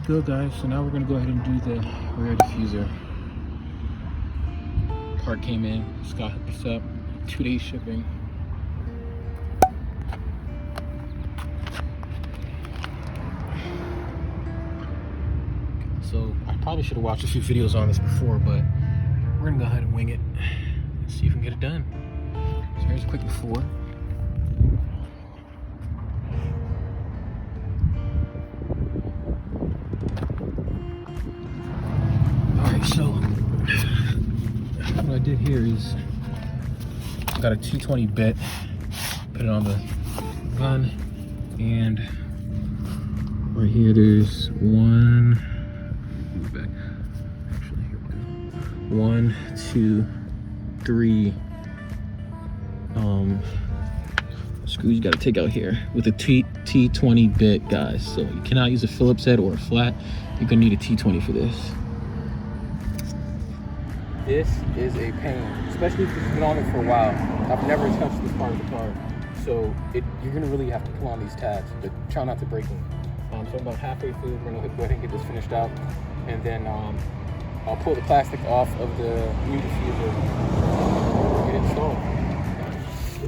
go, guys. So now we're gonna go ahead and do the rear diffuser. Part came in, Scott hooked us up, 2-day shipping. So I probably should have watched a few videos on this before, but we're gonna go ahead and wing it and see if we can get it done. So here's a quick before. Alright, so what I did here is got a 220 bit, put it on the gun, and right here there's one. Back. Actually, here we go. 1, 2, 3 screws you got to take out here with a T20 bit, guys. So you cannot use a Phillips head or a flat. You're gonna need a T20 for this. This is a pain, especially if you've been on it for a while. I've never touched this part of the car, so you're gonna really have to pull on these tabs, but try not to break them. So I'm about halfway through. We're gonna go ahead and get this finished out, and then I'll pull the plastic off of the new diffuser and get it installed.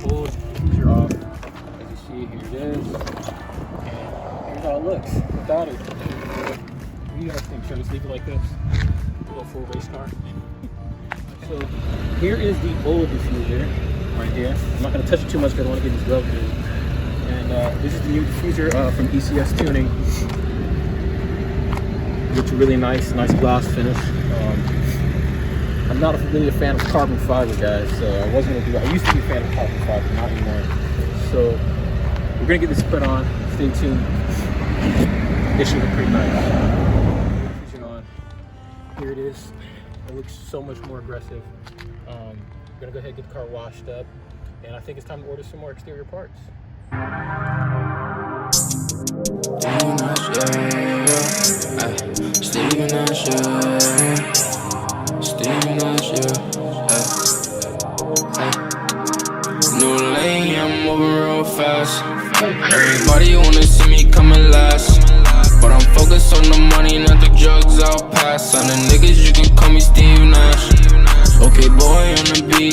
Pull the diffuser off. As you see, here it is, and here's how it looks without it. What do you guys think? Should I just leave it like this? A little full race car. So here is the old diffuser right here. I'm not gonna touch it too much because I don't want to get these gloves in. And this is the new diffuser from ECS Tuning. Looks really nice gloss finish. I'm not really a fan of carbon fiber, guys, so I used to be a fan of carbon fiber, not anymore. So we're gonna get this put on. Stay tuned. It should look pretty nice. Diffusion on. Here it is. It looks so much more aggressive. We're gonna go ahead and get the car washed up, and I think it's time to order some more exterior parts. New lane, I'm moving real fast. Everybody wanna see me coming last, but I'm focused on the money, not the drugs. I'll pass on the niggas. You can call me Steve Nash. Okay, boy on the beat.